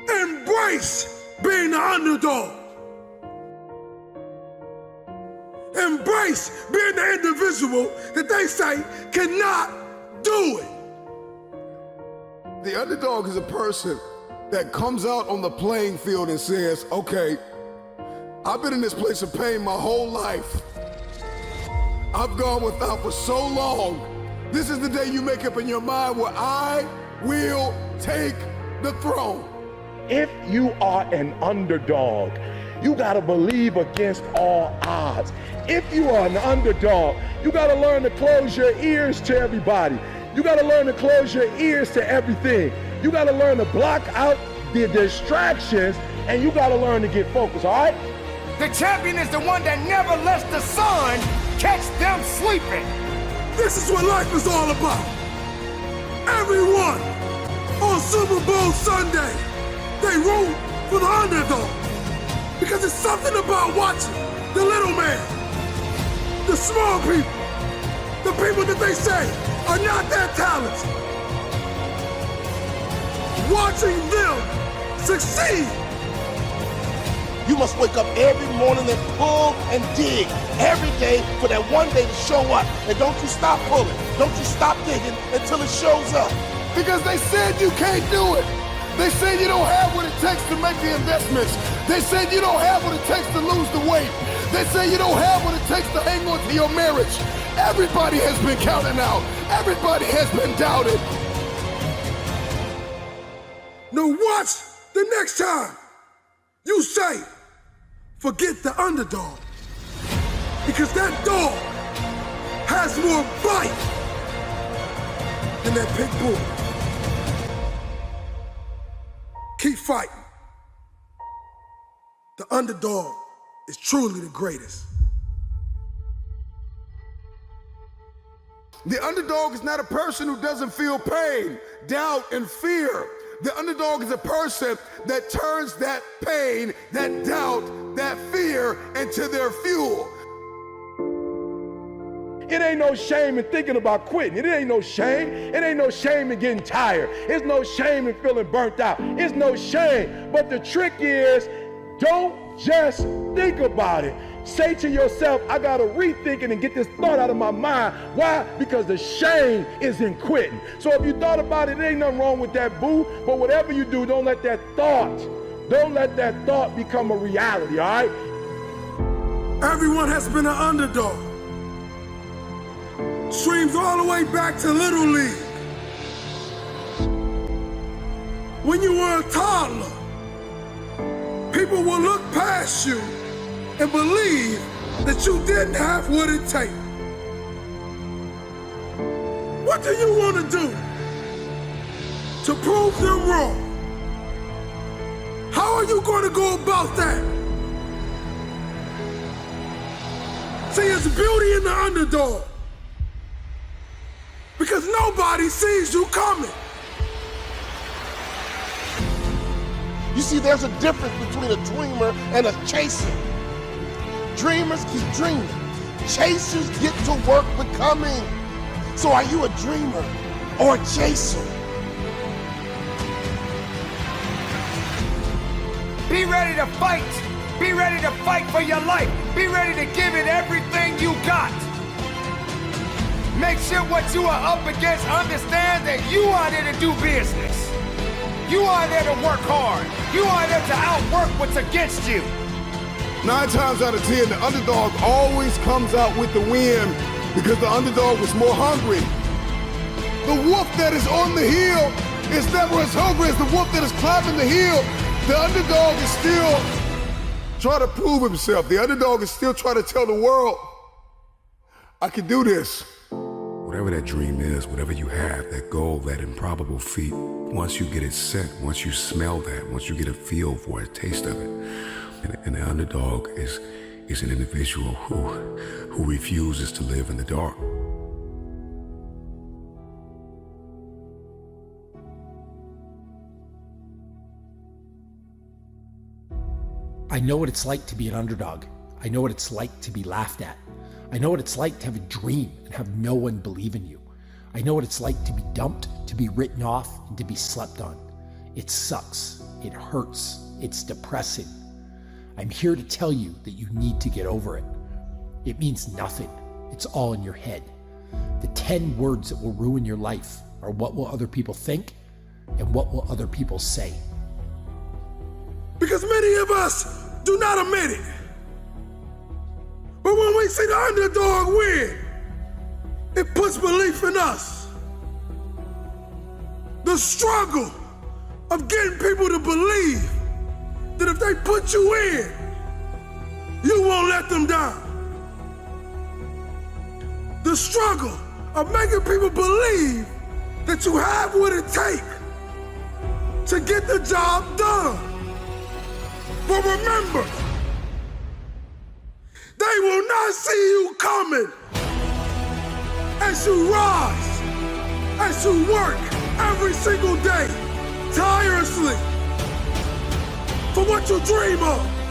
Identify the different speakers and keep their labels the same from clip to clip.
Speaker 1: Embrace being the underdog. Embrace being the individual that they say cannot do it.
Speaker 2: The underdog is a person that comes out on the playing field and says, okay, I've been in this place of pain my whole life. I've gone without for so long. This is the day you make up in your mind where I will take the throne.
Speaker 3: If you are an underdog, you gotta believe against all odds. If you are an underdog, you gotta learn to close your ears to everybody. You gotta learn to close your ears to everything. You gotta learn to block out the distractions, and you gotta learn to get focused, all right?
Speaker 4: The champion is the one that never lets the sun catch them sleeping.
Speaker 1: This is what life is all about. Everyone on Super Bowl Sunday, they root for the underdog. Because it's something about watching the little man, the small people, the people that they say are not that talented. Watching them succeed.
Speaker 5: You must wake up every morning and pull and dig every day for that one day to show up. And don't you stop pulling. Don't you stop digging until it shows up.
Speaker 2: Because they said you can't do it. They said you don't have what it takes to make the investments. They said you don't have what it takes to lose the weight. They say you don't have what it takes to hang on to your marriage. Everybody has been counted out. Everybody has been doubted.
Speaker 1: Now watch the next time you say, forget the underdog. Because that dog has more bite than that pit bull. Keep fighting. The underdog is truly the greatest.
Speaker 2: The underdog is not a person who doesn't feel pain, doubt, and fear. The underdog is a person that turns that pain, that doubt, that fear into their fuel.
Speaker 3: It ain't no shame in thinking about quitting. It ain't no shame. It ain't no shame in getting tired. It's no shame in feeling burnt out. It's no shame. But the trick is, don't just think about it. Say to yourself, I gotta rethink it and get this thought out of my mind. Why? Because the shame is in quitting. So if you thought about it, there ain't nothing wrong with that, boo. But whatever you do, don't let that thought become a reality, all right?
Speaker 1: Everyone has been an underdog. Streams all the way back to Little League. When you were a toddler, people will look past you and believe that you didn't have what it takes. What do you want to do to prove them wrong? How are you going to go about that? See, it's beauty in the underdog. Because nobody sees you coming.
Speaker 5: You see, there's a difference between a dreamer and a chaser. Dreamers keep dreaming. Chasers get to work becoming. So are you a dreamer or a chaser?
Speaker 4: Be ready to fight. Be ready to fight for your life. Be ready to give it everything you got. Make sure what you are up against understands that you are there to do business. You are there to work hard. You are there to outwork what's against you.
Speaker 2: 9 times out of 10, the underdog always comes out with the win because the underdog was more hungry. The wolf that is on the hill is never as hungry as the wolf that is climbing the hill. The underdog is still trying to prove himself. The underdog is still trying to tell the world, I can do this.
Speaker 6: Whatever that dream is, whatever you have, that goal, that improbable feat, once you get it set, once you smell that, once you get a feel for it, a taste of it, and the underdog is an individual who refuses to live in the dark.
Speaker 7: I know what it's like to be an underdog. I know what it's like to be laughed at. I know what it's like to have a dream and have no one believe in you. I know what it's like to be dumped, to be written off, and to be slept on. It sucks. It hurts. It's depressing. I'm here to tell you that you need to get over it. It means nothing. It's all in your head. The 10 words that will ruin your life are what will other people think and what will other people say.
Speaker 1: Because many of us do not admit it. But when we see the underdog win, it puts belief in us. The struggle of getting people to believe that if they put you in, you won't let them down. The struggle of making people believe that you have what it takes to get the job done. But remember, they will not see you coming as you rise, as you work every single day, tirelessly, for what you dream of.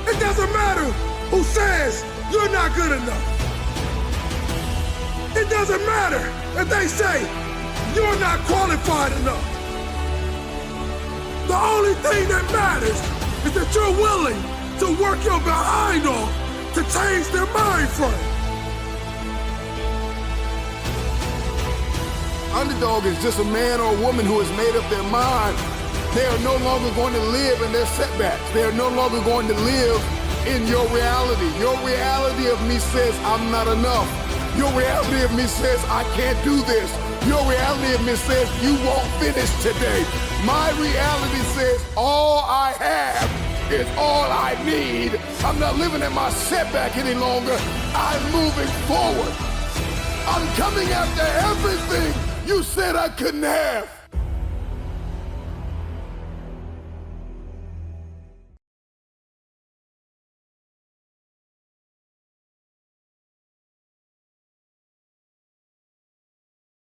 Speaker 1: It doesn't matter who says you're not good enough. It doesn't matter if they say you're not qualified enough. The only thing that matters is that you're willing to work your behind off to change their mind frame.
Speaker 2: Underdog is just a man or a woman who has made up their mind. They are no longer going to live in their setbacks. They are no longer going to live in your reality. Your reality of me says I'm not enough. Your reality of me says I can't do this. Your reality of me says you won't finish today. My reality says all I have is all I need. I'm not living in my setback any longer. I'm moving forward. I'm coming after everything you said I couldn't have.